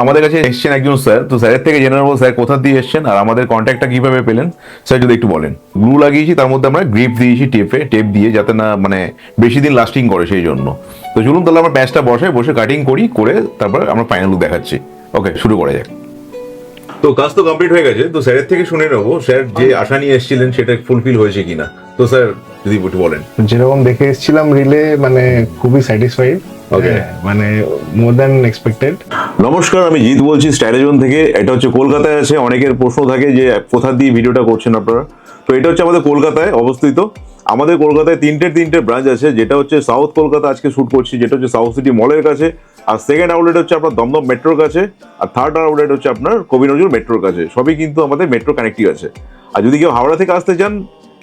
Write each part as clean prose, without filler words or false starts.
আমাদের কাছে এসেছেন একজন স্যার, তো স্যারের থেকে জেনে নেবো স্যার কোথা দিয়ে এসেছেন আর আমাদের কন্ট্যাক্টটা কিভাবে পেলেন। স্যার যদি একটু বলেন। গ্লু লাগিয়েছি, তার মধ্যে আমরা গ্রিপ দিয়েছি টেপ দিয়ে, যাতে না বেশি দিন লাস্টিং করে সেই জন্য। তো চলুন তাহলে আমরা প্যাচটা বসে কাটিং করে তারপরে আমরা ফাইনাল লুক দেখাচ্ছি। ওকে, শুরু করা যাক। তো কাজ তো কমপ্লিট হয়ে গেছে, তো স্যারের থেকে শুনে নেবো স্যার যে আশা নিয়ে এসেছিলেন সেটা ফুলফিল হয়েছে কিনা। তো স্যার যদি একটু বলেন। যেরকম দেখে এসেছিলাম রিলে, খুবই স্যাটিসফাইড, ওকে, মোর দ্যান এক্সপেক্টেড। নমস্কার, আমি জিৎ বলছি স্টাইলেজন থেকে। এটা হচ্ছে কলকাতায় আছে। অনেকের প্রশ্ন থাকে যে কোথা দিয়ে ভিডিওটা করছেন আপনারা। তো এটা হচ্ছে আমাদের কলকাতায় অবস্থিত। আমাদের কলকাতায় তিনটে ব্রাঞ্চ আছে। যেটা হচ্ছে সাউথ কলকাতা আজকে শুট করছি, যেটা হচ্ছে সাউথ সিটি মলের কাছে। আর সেকেন্ড আউটলেট হচ্ছে আপনার দমদম মেট্রোর কাছে। আর থার্ড আউটলেট হচ্ছে আপনার কবি নজরুল মেট্রোর কাছে। সবই কিন্তু আমাদের মেট্রো কানেক্টিভ আছে। আর যদি কেউ হাওড়া থেকে আসতে চান,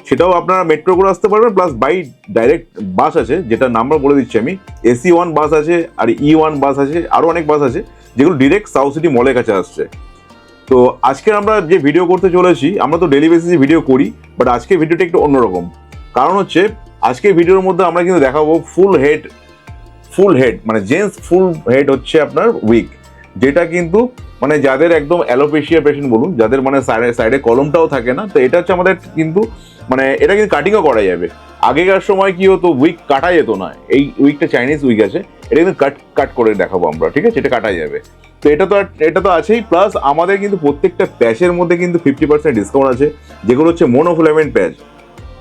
সেটাও আপনারা মেট্রো করে আসতে পারবেন, প্লাস বাই ডাইরেক্ট বাস আছে, যেটা নাম্বার বলে দিচ্ছি আমি। AC1 বাস আছে, আর E1 বাস আছে, আরও অনেক বাস আছে যেগুলো ডিরেক্ট সাউথ সিটি মলের কাছে আসছে। তো আজকে আমরা যে ভিডিও করতে চলেছি, আমরা তো ডেলি বেসিসে ভিডিও করি, বাট আজকে ভিডিওটা একটু অন্যরকম। কারণ হচ্ছে আজকে ভিডিওর মধ্যে আমরা কিন্তু দেখাবো ফুল হেড জেন্টস ফুল হেড হচ্ছে আপনার উইক, যেটা কিন্তু যাদের একদম অ্যালোপেশিয়া পেশেন্ট বলুন, যাদের সাইডে কলমটাও থাকে না, তো এটা হচ্ছে আমাদের কিন্তু এটা কিন্তু কাটিংও করা যাবে। আগেকার সময় কি হতো, উইক কাটা যেত না। এই উইকটা চাইনিজ উইক আছে, এটা কিন্তু কাট করে দেখাবো আমরা, ঠিক আছে? এটা কাটা যাবে। তো এটা তো আছেই, প্লাস আমাদের কিন্তু প্রত্যেকটা প্যাচের মধ্যে কিন্তু 50% ডিসকাউন্ট আছে, যেগুলো হচ্ছে মোনোফিলামেন্ট প্যাচ।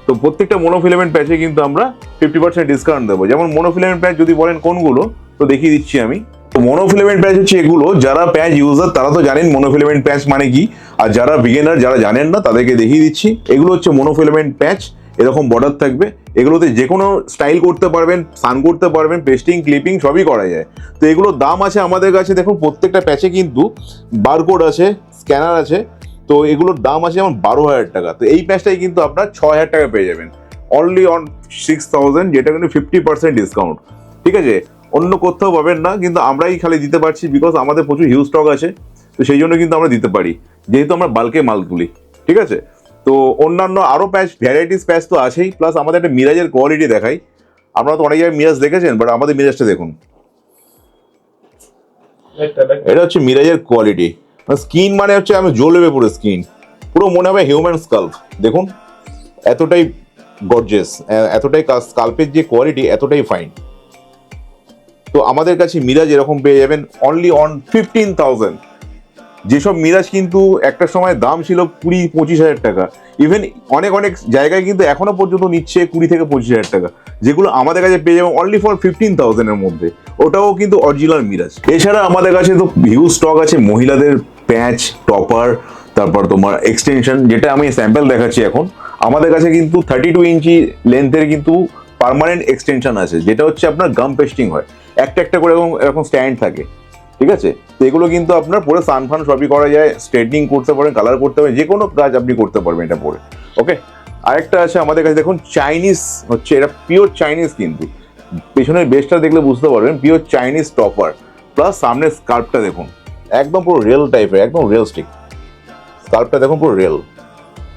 তো প্রত্যেকটা মোনোফিলামেন্ট প্যাচে কিন্তু আমরা 50% ডিসকাউন্ট দেবো। যেমন মোনোফিলামেন্ট প্যাচ যদি বলেন কোনগুলো, তো দেখিয়ে দিচ্ছি আমি। তো মোনোফিলামেন্ট প্যাচ হচ্ছে এগুলো, যারা প্যাচ ইউজার তারা তো জানেন মোনোফিলামেন্ট প্যাচ মানে কি, আর যারা বিগিনার যারা জানেন না তাদেরকে দেখিয়ে দিচ্ছি। এগুলো হচ্ছে মোনোফিলামেন্ট প্যাচ, এরকম বর্ডার থাকবে। এগুলোতে যে কোনো স্টাইল করতে পারবেন, সান করতে পারবেন, পেস্টিং ক্লিপিং সবই করা যায়। তো এগুলোর দাম আছে আমাদের কাছে, দেখুন প্রত্যেকটা প্যাচে কিন্তু বারকোড আছে, স্ক্যানার আছে। তো এগুলোর দাম আছে যেমন 12,000 টাকা। তো এই প্যাচটাই কিন্তু আপনার 6,000 টাকা পেয়ে যাবেন, অনলি অন 6,000, যেটা কিন্তু 50% ডিসকাউন্ট, ঠিক আছে? অন্য কোথাও পাবেন না, কিন্তু আমরাই খালি দিতে পারছি বিকজ আমাদের প্রচুর হিউজ স্টক আছে। তো সেই জন্য কিন্তু আমরা দিতে পারি, যেহেতু আমরা বাল্কে মাল তুলি, ঠিক আছে? তো অন্যান্য আরও প্যাচ, ভ্যারাইটিস প্যাচ তো আছেই, প্লাস আমাদের একটা মিরাজের কোয়ালিটি দেখাই। আপনারা তো অনেক জায়গায় মিরাজ দেখেছেন, বাট আমাদের মিরাজটা দেখুন। এটা হচ্ছে মিরাজের কোয়ালিটি। স্কিন হচ্ছে আমি জ্বলবে পুরো স্কিন, পুরো মনে হবে হিউম্যান স্কাল্প। দেখুন এতটাই গর্জিয়াস, এতটাই স্কাল্পের যে কোয়ালিটি এতটাই ফাইন। তো আমাদের কাছে মিরাজ এরকম পেয়ে যাবেন অনলি অন 15,000। যেসব মিরাজ কিন্তু একটা সময় দাম ছিল 20-25 হাজার টাকা, ইভেন অনেক জায়গায় কিন্তু এখনো পর্যন্ত নিচ্ছে 20 থেকে 25 হাজার টাকা, যেগুলো আমাদের কাছে পেয়ে যাবেন অনলি ফর 15,000 এর মধ্যে। ওটাও কিন্তু অরিজিনাল মিরাজ। এছাড়া আমাদের কাছে তো হিউজ স্টক আছে মহিলাদের প্যাচ, টপার, তারপর তোমার এক্সটেনশন, যেটা আমি স্যাম্পল দেখাচ্ছি এখন। আমাদের কাছে কিন্তু 32 ইঞ্চি লেন্থের কিন্তু পার্মানেন্ট এক্সটেনশন আছে, যেটা হচ্ছে আপনার গাম পেস্টিং হয়, একটা করে এরকম স্ট্যান্ড থাকে, ঠিক আছে? তো এগুলো কিন্তু আপনার পরে সানফান সবই করা যায়, স্ট্রেটনিং করতে পারেন, কালার করতে পারেন, যে কোনো কাজ আপনি করতে পারবেন এটা পরে। ওকে, আরেকটা আছে আমাদের কাছে, দেখুন চাইনিজ হচ্ছে, এটা পিওর চাইনিজ, কিন্তু পেছনের বেসটা দেখলে বুঝতে পারবেন পিওর চাইনিজ টপার, প্লাস সামনের স্কার্পটা দেখুন একদম পুরো রিয়েল টাইপের, একদম রিয়েলস্টিক স্কার্পটা দেখুন, পুরো রিয়েল।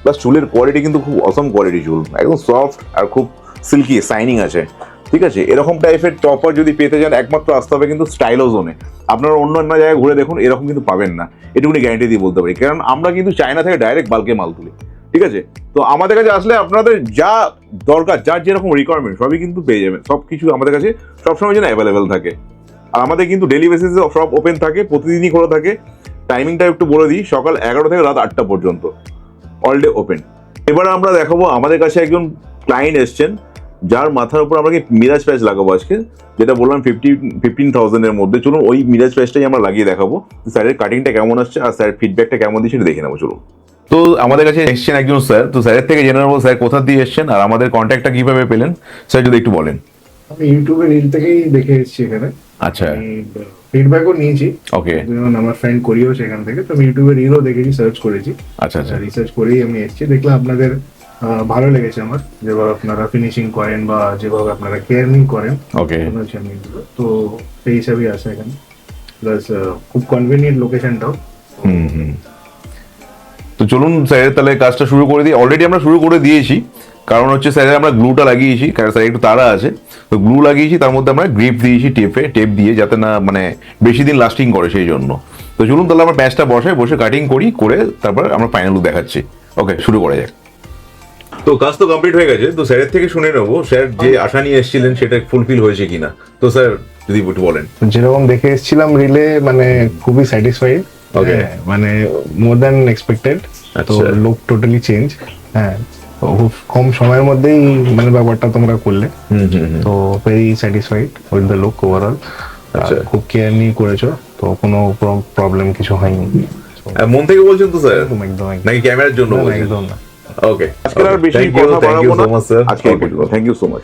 প্লাস চুলের কোয়ালিটি কিন্তু খুব অসম কোয়ালিটি, চুল একদম সফট আর খুব সিল্কি শাইনিং আছে, ঠিক আছে? এরকম টাইপের টপার যদি পেতে চান, একমাত্র আসতে হবে কিন্তু স্টাইলো জোনে। আপনারা অন্য জায়গায় ঘুরে দেখুন, এরকম কিন্তু পাবেন না, এটুকুনি গ্যারান্টি দিয়ে বলতে পারি, কারণ আমরা কিন্তু চায়না থেকে ডাইরেক্ট বাল্কে মাল তুলি, ঠিক আছে? তো আমাদের কাছে আসলে আপনাদের যা দরকার, যার যেরকম রিকোয়ারমেন্ট সবই কিন্তু পেয়ে যাবেন। সব কিছু আমাদের কাছে সবসময় যেন অ্যাভেলেবেল থাকে। আর আমাদের কিন্তু ডেলি বেসিসে সব ওপেন থাকে, প্রতিদিনই খোলা থাকে। টাইমিংটা একটু বলে দিই, সকাল 11 থেকে রাত 8টা পর্যন্ত অল ডে ওপেন। এবার আমরা দেখাবো, আমাদের কাছে একজন ক্লায়েন্ট এসছেন, যার মাথার উপর আমরা মিরাজ প্যাচ লাগাবো আজকে, যেটা বললাম 15,000 এর মধ্যে। চলুন ওই মিরাজ প্যাচটাই আমরা লাগিয়ে দেখাবো, স্যারের কাটিংটা কেমন আসছে আর স্যার ফিডব্যাকটা কেমন দিচ্ছে সেটা দেখে নেবো। চলুন। তো আমাদের কাছে এসছেন একজন স্যার, তো স্যারের থেকে জেনে নেবো স্যার কোথা দিয়ে এসছেন আর আমাদের কন্ট্যাক্টটা কিভাবে পেলেন। স্যার যদি একটু বলেন। আমি ইউটিউবে রিল থেকেই দেখে এসেছি এখানে। আচ্ছা, ফিডব্যাকও নিয়েছি। ওকে, আমার ফ্রেন্ড করিও সেখান থেকে, তো আমি ইউটিউবে রিলও দেখেছি, সার্চ করেছি। আচ্ছা, রিসার্চ করেই আমি এসেছি। দেখলাম আপনাদের ভালো লেগেছে আমার, যেভাবে আপনারা ফিনিশিং করেন বা যেভাবে আপনারা কেয়ারিং করেন, ওকে, তো সেই হিসাবেই আসা এখানে। প্লাস খুব কনভিনিয়েন্ট লোকেশনটাও। তো চলুন স্যারের তাহলে কাজটা শুরু করে দিই। অলরেডি আমরা শুরু করে দিয়েছি, কারণ হচ্ছে স্যারের আমরা গ্লুটা লাগিয়েছি, কারণ স্যার একটু তাড়া আছে। তো গ্লু লাগিয়েছি, তার মধ্যে আমরা গ্রিপ দিয়েছি টেপ দিয়ে, যাতে না বেশি দিন লাস্টিং করে সেই জন্য। তো চলুন তাহলে আমরা প্যাঁচটা বসাই, বসে কাটিং করি, করে তারপর আমরা ফাইনাল লুক দেখাচ্ছি। ওকে, শুরু করা যাক। তো কাজ তো কমপ্লিট হয়ে গেছে, তো স্যারের থেকে শুনে নেবো স্যার যে আশা নিয়ে এসেছিলেন সেটা ফুলফিল হয়েছে কিনা। তো স্যার যদি একটু বলেন। যেরকম দেখে এসেছিলাম রিলে, মানে খুবই স্যাটিসফাইড, Okay. মানে মোর দ্যান এক্সপেক্টেড। তো আচ্ছা। Look totally change. হ্যাঁ, তো খুব কম সময়ের মধ্যেই মানে ব্যাপারটা তোমরা করলে, তো very satisfied with the look overall. আচ্ছা। খুব কেয়ার নিয়ে করেছো, তো কোনো প্রবলেম কিছু হয়নি। মন থেকে বলছেন তো স্যার, একদম একদম একদম। নাকি ক্যামেরার জন্য না, না, বলছেন? একদম না। ওকে, আজকে আর বেশি থ্যাংক ইউ কথা থ্যাংক ইউ বাড়াবো সো না, মাচ স্যার। আজকে থ্যাংক ইউ সো মাচ।